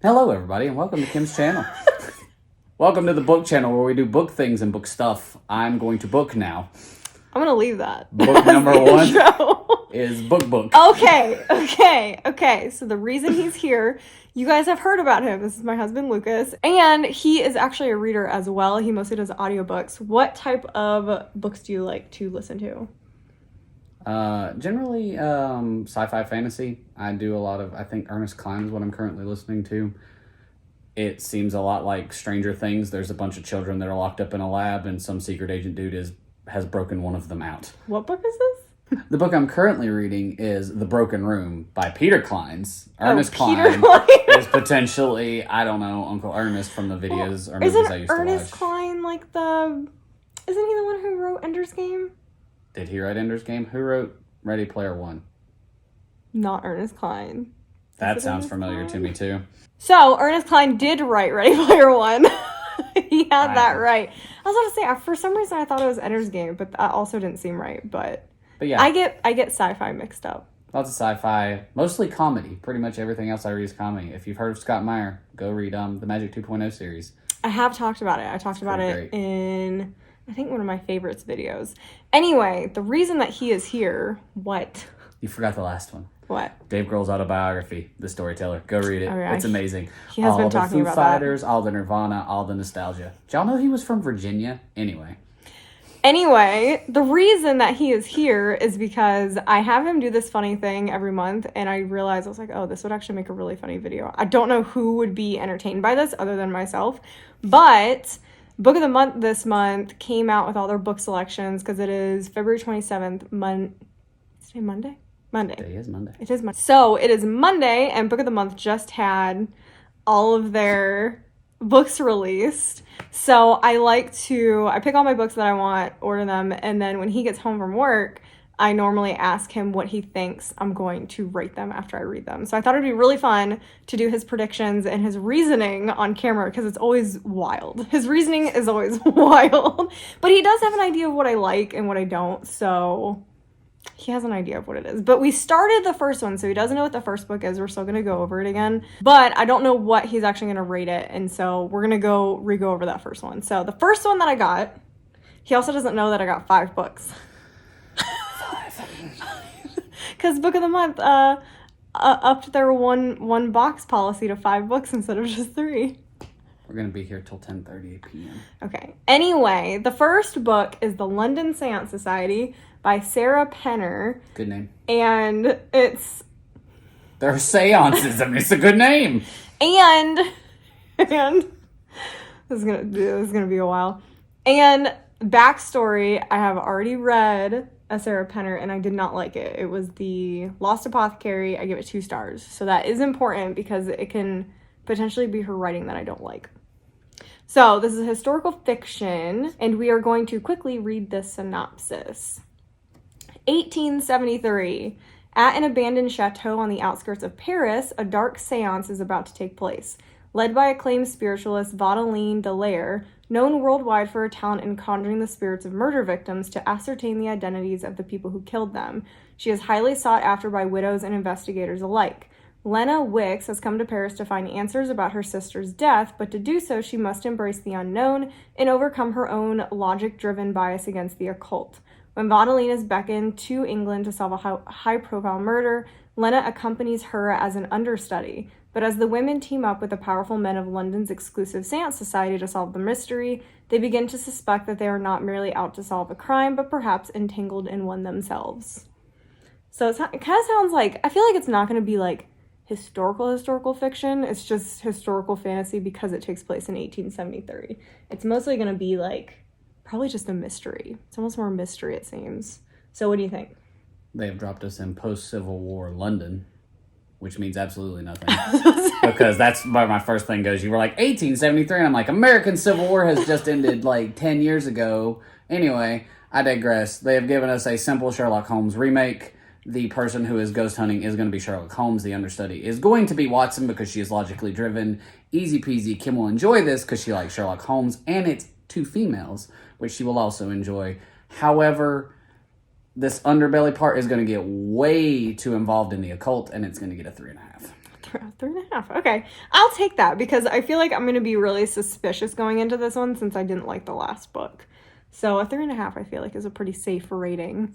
Hello, everybody, and welcome to Kim's channel. Welcome to the book channel where we do book things and book stuff. I'm going to book now. I'm going to leave that. Book number one is book. Okay. So the reason he's here, you guys have heard about him. This is my husband, Lucas. And he is actually a reader as well. He mostly does audiobooks. What type of books do you like to listen to? Generally, sci-fi fantasy. I do a lot of, I think Ernest Cline is what I'm currently listening to. It seems a lot like Stranger Things. There's a bunch of children that are locked up in a lab and some secret agent dude has broken one of them out. What book is this? The book I'm currently reading is The Broken Room by Peter Clines. Ernest Peter Cline is potentially, I don't know, Uncle Ernest from the videos or movies I used to watch. Isn't Ernest Cline like isn't he the one who wrote Ender's Game? Did he write Ender's Game? Who wrote Ready Player One? Not Ernest Cline. That sounds familiar to me too. So, Ernest Cline did write Ready Player One. He had that right. I was about to say, for some reason I thought it was Ender's Game, but that also didn't seem right. But yeah. I get sci-fi mixed up. Lots of sci-fi, mostly comedy. Pretty much everything else I read is comedy. If you've heard of Scott Meyer, go read the Magic 2.0 series. I have talked about it. I talked about it in, I think, one of my favorites videos. Anyway, the reason that he is here, what? You forgot the last one. What? Dave Grohl's autobiography, The Storyteller. Go read it. Okay. It's amazing. He has been talking about that. All the Foo Fighters, all the Nirvana, all the nostalgia. Did y'all know he was from Virginia? Anyway, the reason that he is here is because I have him do this funny thing every month, and I realized, I was like, oh, this would actually make a really funny video. I don't know who would be entertained by this other than myself, but Book of the Month this month came out with all their book selections because it is February 27th, Monday? Monday. Today is Monday. It is Monday. So it is Monday, and Book of the Month just had all of their books released. So I pick all my books that I want, order them, and then when he gets home from work, I normally ask him what he thinks I'm going to rate them after I read them. So I thought it'd be really fun to do his predictions and his reasoning on camera because it's always wild. His reasoning is always wild. But he does have an idea of what I like and what I don't, so he has an idea of what it is. But we started the first one, so he doesn't know what the first book is. We're still going to go over it again. But I don't know what he's actually going to rate it, and so we're going to re-go over that first one. So the first one that I got, he also doesn't know that I got 5 books. 5. Because Book of the Month upped their one box policy to 5 books instead of just 3. We're going to be here till 10:30 p.m. Okay. Anyway, the first book is The London Seance Society by Sarah Penner. Good name. And there are seances. I mean, it's a good name. And this is gonna be a while. And backstory, I have already read a Sarah Penner and I did not like it. It was The Lost Apothecary. I give it 2 stars. So that is important because it can potentially be her writing that I don't like. So this is historical fiction, and we are going to quickly read the synopsis. 1873. At an abandoned chateau on the outskirts of Paris, a dark seance is about to take place. Led by acclaimed spiritualist Vaudeline Dallaire, known worldwide for her talent in conjuring the spirits of murder victims to ascertain the identities of the people who killed them, she is highly sought after by widows and investigators alike. Lena Wicks has come to Paris to find answers about her sister's death, but to do so, she must embrace the unknown and overcome her own logic-driven bias against the occult. When Vaudeline is beckoned to England to solve a high-profile murder, Lena accompanies her as an understudy. But as the women team up with the powerful men of London's exclusive Seance Society to solve the mystery, they begin to suspect that they are not merely out to solve a crime, but perhaps entangled in one themselves. So it kind of sounds like, I feel like it's not going to be like historical fiction. It's just historical fantasy because it takes place in 1873. It's mostly going to be like probably just a mystery. It's almost more mystery, it seems. So what do you think? They've dropped us in post-Civil War London, which means absolutely nothing. Because that's where my first thing goes. You were like, 1873, and I'm like, American Civil War has just ended like 10 years ago. Anyway, I digress. They have given us a simple Sherlock Holmes remake. The person who is ghost hunting is going to be Sherlock Holmes. The understudy is going to be Watson because she is logically driven. Easy peasy. Kim will enjoy this because she likes Sherlock Holmes, and it's 2 females, which she will also enjoy. However, this underbelly part is going to get way too involved in the occult, and it's going to get a 3.5. 3.5. Okay. I'll take that because I feel like I'm going to be really suspicious going into this one since I didn't like the last book. So a 3.5 I feel like is a pretty safe rating.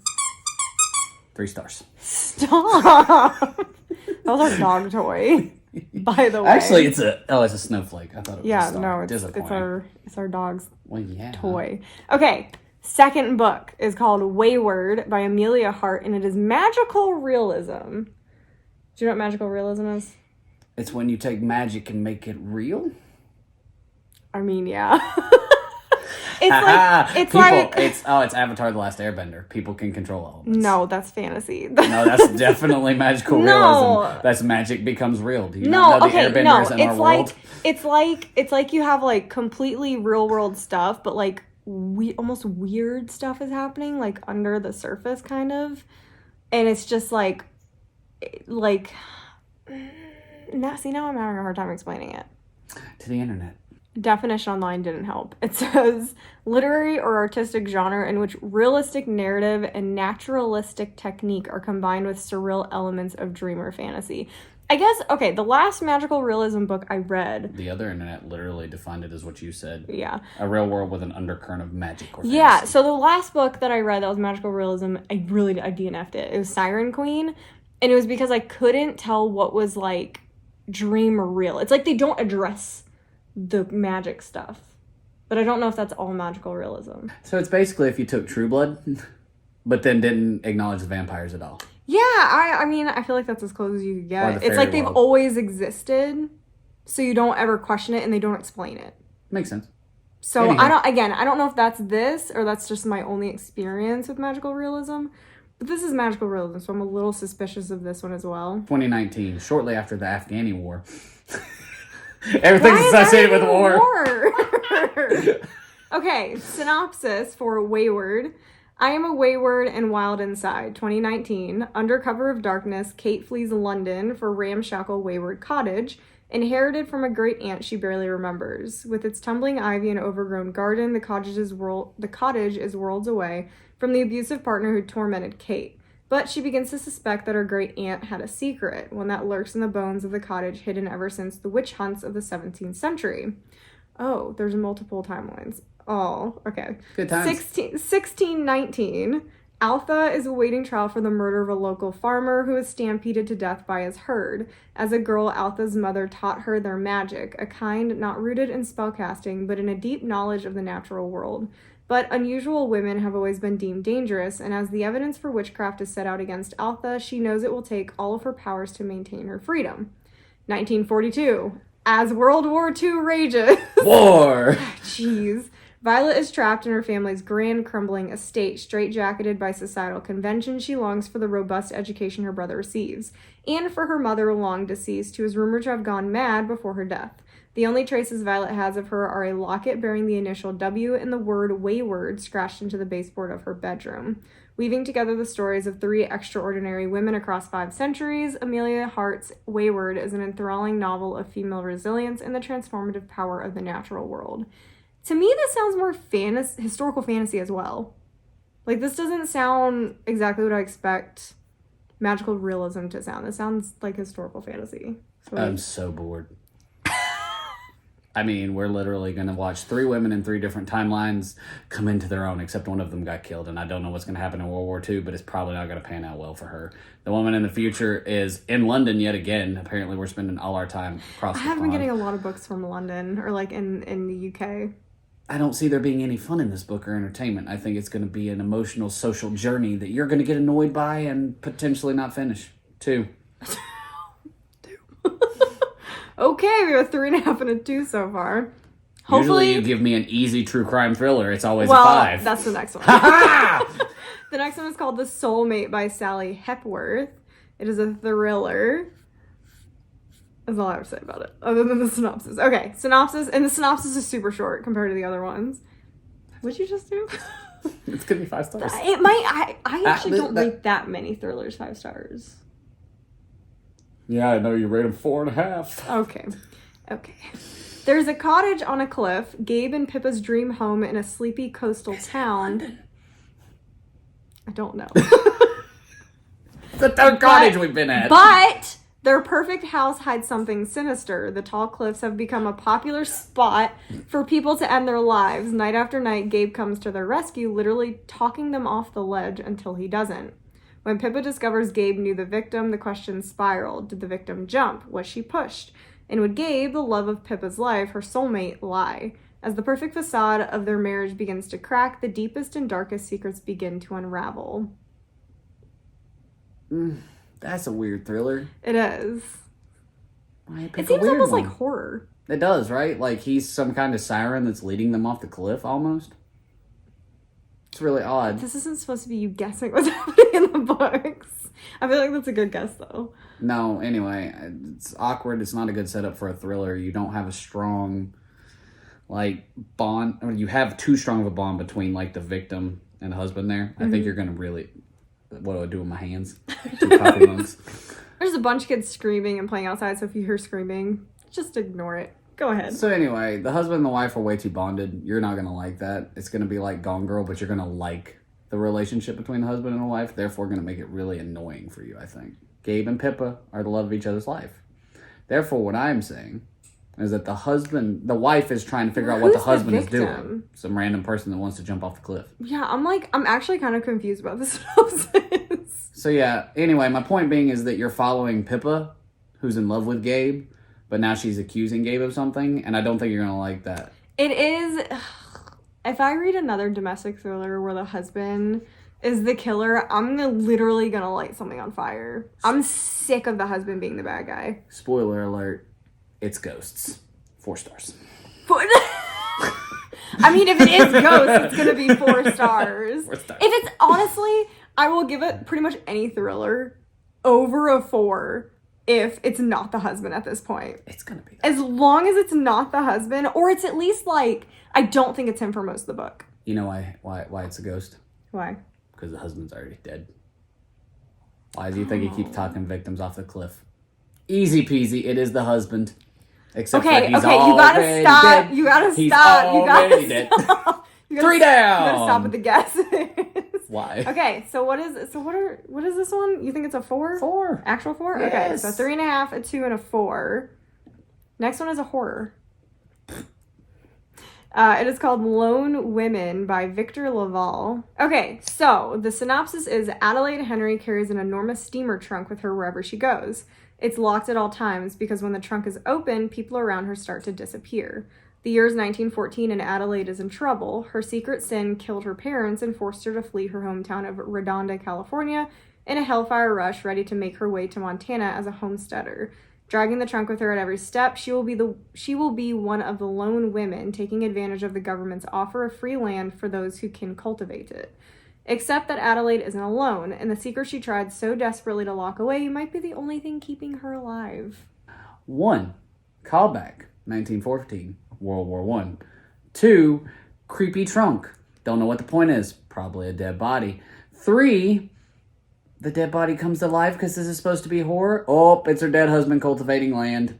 3 stars. Stop! That was our dog toy, by the way. Actually, it's a snowflake. I thought it was a star. No, it's our dog's toy. Okay. Second book is called Wayward by Amelia Hart, and it is magical realism. Do you know what magical realism is? It's when you take magic and make it real? I mean, yeah. It's Avatar: The Last Airbender. People can control elements. No, that's fantasy. No, that's definitely magical realism. That's magic becomes real. Do you not know the airbenders in our world? It's like you have like completely real world stuff, but like almost weird stuff is happening like under the surface kind of, and it's just like now I'm having a hard time explaining it to the internet. Definition online didn't help. It says literary or artistic genre in which realistic narrative and naturalistic technique are combined with surreal elements of dream or fantasy. I guess, okay, the last magical realism book I read... The other internet literally defined it as what you said. Yeah. A real world with an undercurrent of magic or fantasy. Yeah, so the last book that I read that was magical realism, I DNF'd it. It was Siren Queen, and it was because I couldn't tell what was, like, dream or real. It's like they don't address the magic stuff. But I don't know if that's all magical realism. So it's basically if you took True Blood, but then didn't acknowledge the vampires at all. Yeah, I mean, I feel like that's as close as you could get. It's like they've always existed, so you don't ever question it and they don't explain it. Makes sense. So anyhow. I don't know if that's this or that's just my only experience with magical realism, but this is magical realism, so I'm a little suspicious of this one as well. 2019, shortly after the Afghani war. Everything's associated with war. Okay, synopsis for Wayward. I am a wayward and wild inside. 2019. Under cover of darkness, Kate flees London for ramshackle Wayward Cottage, inherited from a great aunt she barely remembers. With its tumbling ivy and overgrown garden, the cottage is worlds away from the abusive partner who tormented Kate. But she begins to suspect that her great aunt had a secret, one that lurks in the bones of the cottage hidden ever since the witch hunts of the 17th century. Oh, there's multiple timelines. Oh, okay. Good times. 1619. Altha is awaiting trial for the murder of a local farmer who was stampeded to death by his herd. As a girl, Altha's mother taught her their magic, a kind not rooted in spellcasting, but in a deep knowledge of the natural world. But unusual women have always been deemed dangerous, and as the evidence for witchcraft is set out against Altha, she knows it will take all of her powers to maintain her freedom. 1942. As World War II rages... War! Jeez. Violet is trapped in her family's grand, crumbling estate. Straitjacketed by societal convention, she longs for the robust education her brother receives, and for her mother, long deceased, who is rumored to have gone mad before her death. The only traces Violet has of her are a locket bearing the initial W and the word Wayward scratched into the baseboard of her bedroom. Weaving together the stories of 3 extraordinary women across 5 centuries, Amelia Hart's Wayward is an enthralling novel of female resilience and the transformative power of the natural world. To me, this sounds more historical fantasy as well. Like, this doesn't sound exactly what I expect magical realism to sound. This sounds like historical fantasy. I'm so bored. I mean, we're literally going to watch 3 women in 3 different timelines come into their own, except one of them got killed, and I don't know what's going to happen in World War II, but it's probably not going to pan out well for her. The woman in the future is in London yet again. Apparently, we're spending all our time across the pond. I have been getting a lot of books from London, or like in the UK. I don't see there being any fun in this book or entertainment. I think it's going to be an emotional, social journey that you're going to get annoyed by and potentially not finish. 2. Okay, we have a 3.5 and a 2 so far. Usually you give me an easy true crime thriller. It's always a 5. That's the next one. The next one is called The Soulmate by Sally Hepworth. It is a thriller. That's all I have to say about it, other than the synopsis. Okay, synopsis, and the synopsis is super short compared to the other ones. What'd you just do? It's gonna be 5 stars. It might. I actually don't rate that many thrillers 5 stars. Yeah, I know you rate them 4.5. Okay. There's a cottage on a cliff, Gabe and Pippa's dream home in a sleepy coastal town. London. I don't know. It's the 3rd cottage we've been at. But Their perfect house hides something sinister. The tall cliffs have become a popular spot for people to end their lives. Night after night, Gabe comes to their rescue, literally talking them off the ledge until he doesn't. When Pippa discovers Gabe knew the victim, the question spiraled. Did the victim jump? Was she pushed? And would Gabe, the love of Pippa's life, her soulmate, lie? As the perfect facade of their marriage begins to crack, the deepest and darkest secrets begin to unravel. That's a weird thriller. It is. Why pick It seems a weird almost one? like horror. It does, right? Like he's some kind of siren that's leading them off the cliff, almost. It's really odd. This isn't supposed to be you guessing what's happening in the books. I feel like that's a good guess, though. No, anyway, it's awkward. It's not a good setup for a thriller. You don't have a strong, like, bond. Or you have too strong of a bond between, like, the victim and the husband there. I think you're going to really... What do I do with my hands? 2 coffee mugs. There's a bunch of kids screaming and playing outside, so if you hear screaming, just ignore it. Go ahead. So anyway, the husband and the wife are way too bonded. You're not going to like that. It's going to be like Gone Girl, but you're going to like the relationship between the husband and the wife. Therefore, going to make it really annoying for you, I think. Gabe and Pippa are the love of each other's life. Therefore, what I'm saying is that the wife is trying to figure out what the husband is doing. Some random person that wants to jump off the cliff. Yeah, I'm actually kind of confused about this synopsis. So yeah, anyway, my point being is that you're following Pippa, who's in love with Gabe, but now she's accusing Gabe of something, and I don't think you're going to like that. It is... If I read another domestic thriller where the husband is the killer, I'm literally going to light something on fire. I'm sick of the husband being the bad guy. Spoiler alert, it's ghosts. 4 stars. I mean, if it is ghosts, it's going to be 4 stars. 4 stars. If it's, honestly, I will give it pretty much any thriller over a 4 if it's not the husband at this point. It's going to be. As long as it's not the husband, or it's at least like, I don't think it's him for most of the book. You know why it's a ghost? Why? Because the husband's already dead. Why do you think he keeps talking victims off the cliff? Easy peasy, it is the husband. Except Okay, that he's you gotta already stop. dead. You gotta He's stop. You already gotta dead. stop. 3 down. You gotta stop with the guesses. Why? Okay, so what is this one? You think it's a 4? 4. Actual 4? Yes. Okay, so 3.5, a 2, and a 4. Next one is a horror. It is called Lone Women by Victor Laval. Okay, so the synopsis is Adelaide Henry carries an enormous steamer trunk with her wherever she goes. It's locked at all times because when the trunk is open, people around her start to disappear. The year is 1914 and Adelaide is in trouble. Her secret sin killed her parents and forced her to flee her hometown of Redonda, California, in a hellfire rush, ready to make her way to Montana as a homesteader. Dragging the trunk with her at every step, she will be one of the lone women taking advantage of the government's offer of free land for those who can cultivate it. Except that Adelaide isn't alone, and the secret she tried so desperately to lock away might be the only thing keeping her alive. 1. Callback. 1914. World War I. 2. Creepy trunk. Don't know what the point is. Probably a dead body. 3. The dead body comes to life because this is supposed to be horror. Oh, it's her dead husband cultivating land.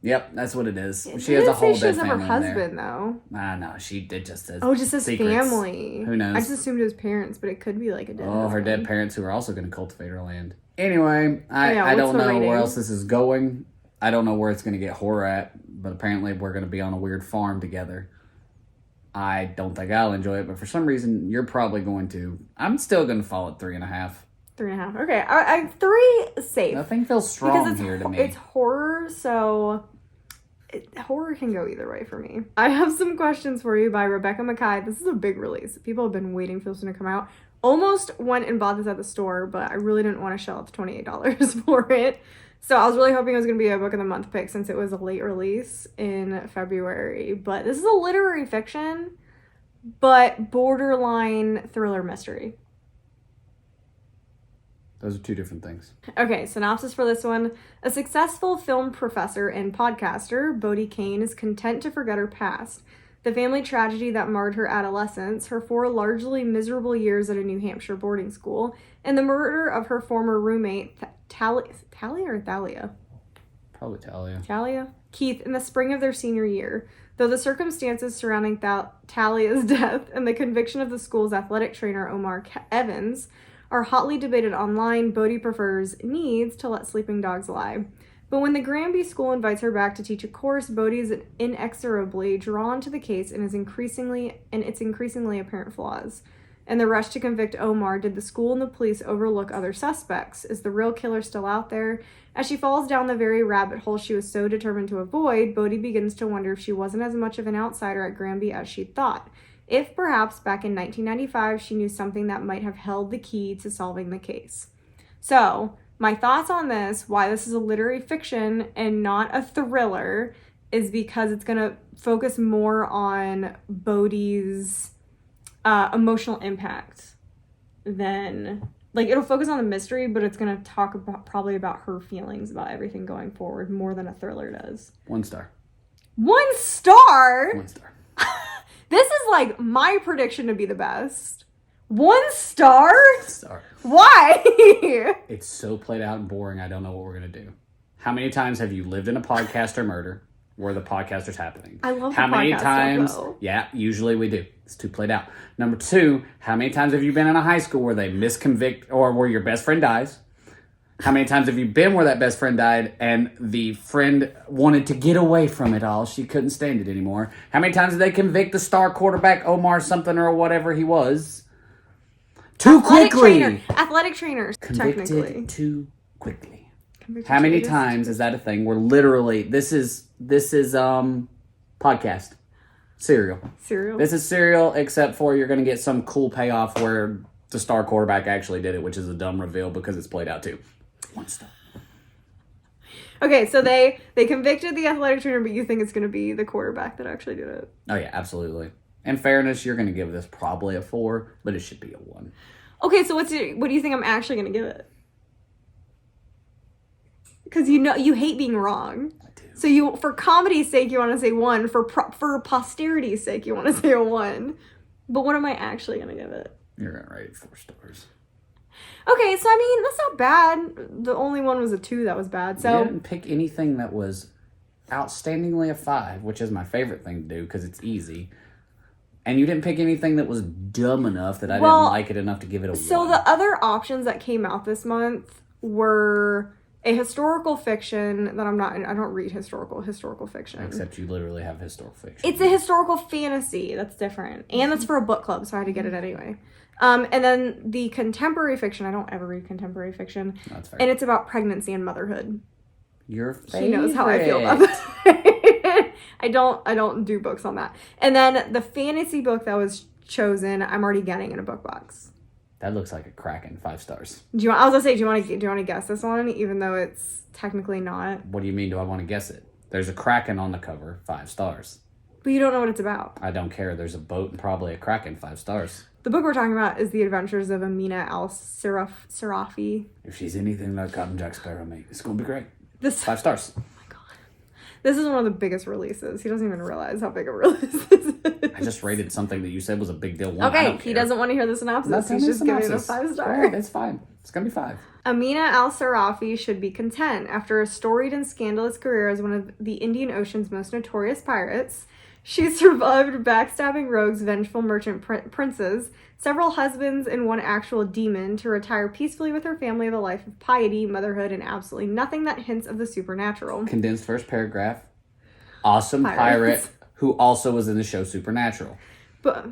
Yep, that's what it is. She has a whole dead family in there. She doesn't have her husband, though. No, it just says Oh, it just says secrets. family. Who knows? I just assumed it was parents, but it could be like a dead husband. Her dead parents who are also going to cultivate her land. Anyway, I what's don't the know rating? where else this is going. I don't know where it's going to get horror at, but apparently we're going to be on a weird farm together. I don't think I'll enjoy it, but for some reason, you're probably going to. I'm still going to fall at 3.5. 3.5. Okay, I 3 safe. Nothing feels strong Because here to me. it's horror, so horror can go either way for me. I have some questions for you by Rebecca Mackay. This is a big release. People have been waiting for this one to come out. Almost went and bought this at the store, but I really didn't want to shell out the $28 for it. So I was really hoping it was going to be a book of the month pick since it was a late release in February. But this is a literary fiction, but borderline thriller mystery. Those are 2 different things. Okay, synopsis for this one. A successful film professor and podcaster, Bodie Kane, is content to forget her past, the family tragedy that marred her adolescence, her 4 largely miserable years at a New Hampshire boarding school, and the murder of her former roommate, Talia or Thalia? Probably Talia. Talia? Keith, in the spring of their senior year. Though the circumstances surrounding Talia's death and the conviction of the school's athletic trainer, Omar Evans, are hotly debated online. Bodhi prefers needs to let sleeping dogs lie. But when the Granby school invites her back to teach a course, Bodhi is inexorably drawn to the case and its increasingly apparent flaws. In the rush to convict Omar, did the school and the police overlook other suspects? Is the real killer still out there? As she falls down the very rabbit hole she was so determined to avoid, Bodhi begins to wonder if she wasn't as much of an outsider at Granby as she thought. If perhaps back in 1995 she knew something that might have held the key to solving the case. So, my thoughts on this, why this is a literary fiction and not a thriller, is because it's going to focus more on Bodhi's emotional impact than... Like, it'll focus on the mystery, but it's going to talk probably about her feelings about everything going forward more than a thriller does. 1 star. 1 star? 1 star. This is, like, my prediction to be the best. 1 star? Star. Why? It's so played out and boring, I don't know what we're going to do. How many times have you lived in a podcaster murder where the podcaster's happening? I love How the many podcast times? stuff, though. Yeah, usually we do. It's too played out. Number 2, how many times have you been in a high school where they misconvict or where your best friend dies? How many times have you been where that best friend died and the friend wanted to get away from it all? She couldn't stand it anymore. How many times did they convict the star quarterback, Omar something or whatever he was? Too quickly. Athletic trainers, Convicted technically. too quickly. How many times is that a thing where literally this is podcast serial. This is serial, except for you're going to get some cool payoff where the star quarterback actually did it, which is a dumb reveal because it's played out too. 1 star. Okay, so they convicted the athletic trainer, but you think it's going to be the quarterback that actually did it. Oh yeah, absolutely. In fairness, you're going to give this probably a 4, but it should be a 1. Okay, so what do you think I'm actually going to give it? Because you hate being wrong. I do. So for comedy's sake, you want to say 1. For posterity's sake, you want to say a 1. But what am I actually going to give it? You're going to rate it 4 stars. Okay, so I mean, that's not bad. The only one was a 2 that was bad. So You didn't pick anything that was outstandingly a 5, which is my favorite thing to do because it's easy. And you didn't pick anything that was dumb enough that I didn't like it enough to give it a 1. So the other options that came out this month were a historical fiction that I don't read historical fiction. Except you literally have historical fiction. It's a historical fantasy. That's different. And that's for a book club, so I had to get it anyway. And then the contemporary fiction, I don't ever read contemporary fiction. That's fair. And it's about pregnancy and motherhood. Your favorite. He knows how I feel about that. I don't do books on that. And then the fantasy book that was chosen, I'm already getting in a book box. That looks like a Kraken. 5 stars. I was gonna say, do you want to guess this one, even though it's technically not? What do you mean? Do I want to guess it? There's a Kraken on the cover. 5 stars. But you don't know what it's about. I don't care. There's a boat and probably a Kraken. 5 stars. The book we're talking about is The Adventures of Amina Al-Sarafi. If she's anything like Cotton Jack Sparrow, mate, it's gonna be great. 5 stars. This is one of the biggest releases. He doesn't even realize how big a release this is. I just rated something that you said was a big deal. Okay, he doesn't want to hear the synopsis. He's just giving it a 5 star. Yeah, it's fine. It's gonna be 5. Amina Al-Sarafi should be content. After a storied and scandalous career as one of the Indian Ocean's most notorious pirates, she survived backstabbing rogues, vengeful merchant princes, several husbands, and one actual demon to retire peacefully with her family of a life of piety, motherhood, and absolutely nothing that hints of the supernatural. Condensed first paragraph. Awesome pirate who also was in the show Supernatural. But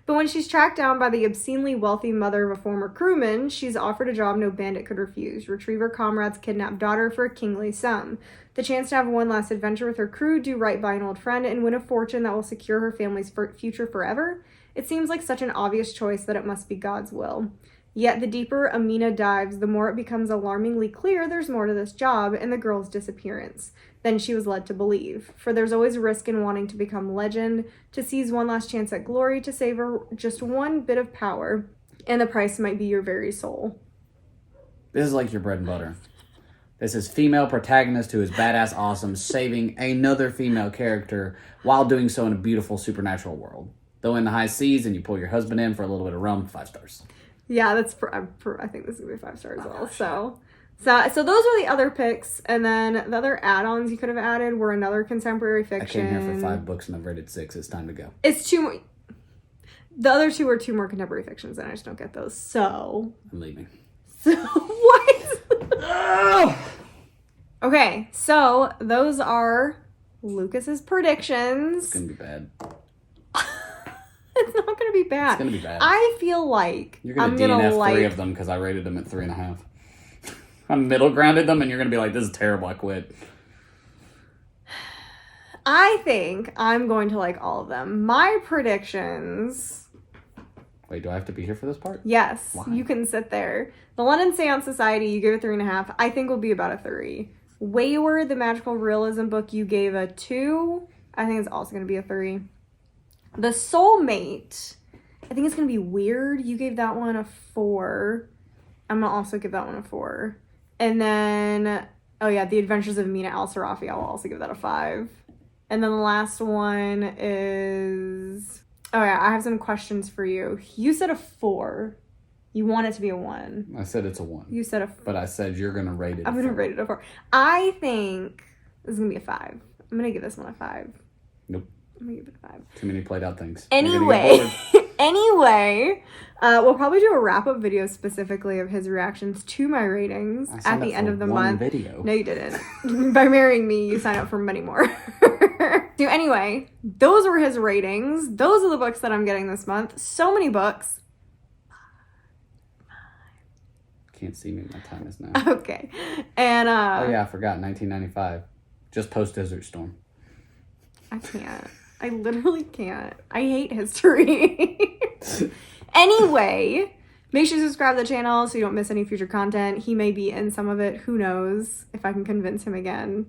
when she's tracked down by the obscenely wealthy mother of a former crewman, she's offered a job no bandit could refuse. Retrieve her comrade's kidnapped daughter for a kingly sum. The chance to have one last adventure with her crew, do right by an old friend, and win a fortune that will secure her family's future forever. It seems like such an obvious choice that it must be God's will. Yet the deeper Amina dives, the more it becomes alarmingly clear there's more to this job and the girl's disappearance than she was led to believe. For there's always risk in wanting to become legend, to seize one last chance at glory, to savor just one bit of power, and the price might be your very soul. This is like your bread and butter. This is female protagonist who is badass awesome, saving another female character while doing so in a beautiful supernatural world. Though in the high seas and you pull your husband in for a little bit of rum, 5 stars. Yeah, I think this is going to be 5 stars as well. So those were the other picks. And then the other add-ons you could have added were another contemporary fiction. I came here for 5 books and I've rated 6. It's time to go. It's too much. The other two are two more contemporary fictions, and I just don't get those. So. I'm leaving. So, what? Okay, so those are Lucas's predictions. It's gonna be bad. It's not gonna be bad. It's gonna be bad. I feel like You're gonna DNF 3 of them because I rated them at 3.5. I middle grounded them, and you're gonna be like, "This is terrible. I quit." I think I'm going to like all of them. My predictions. Wait, do I have to be here for this part? Yes, Why? you can sit there. The London Seance Society, you gave a 3.5. I think will be about a 3. Wayward, the magical realism book, you gave a 2. I think it's also going to be a 3. The Soulmate, I think it's going to be weird. You gave that one a 4. I'm going to also give that one a 4. And then, oh yeah, The Adventures of Amina, Al-Sarafi, I'll also give that a 5. And then the last one is... Oh yeah, I have some questions for you. You said a 4. You want it to be a 1. I said it's a 1. You said a... But I said you're gonna rate it. I'm going to rate it a 4. I think this is going to be a 5. I'm going to give this one a 5. Nope. I'm going to give it a 5. Too many played out things. Anyway, we'll probably do a wrap-up video specifically of his reactions to my ratings at the end of the month. Video. No, you didn't. By marrying me, you sign up for many more. So anyway, those were his ratings. Those are the books that I'm getting this month. So many books. Can't see me. My time is now. Okay. And oh yeah, I forgot. 1995. Just post Desert Storm. I can't. I literally can't. I hate history. Anyway, make sure to subscribe to the channel so you don't miss any future content. He may be in some of it. Who knows if I can convince him again.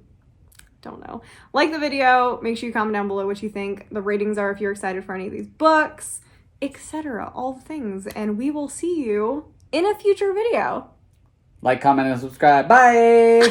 Don't know. Like the video. Make sure you comment down below what you think the ratings are if you're excited for any of these books, etc. All the things. And we will see you in a future video. Like, comment, and subscribe. Bye!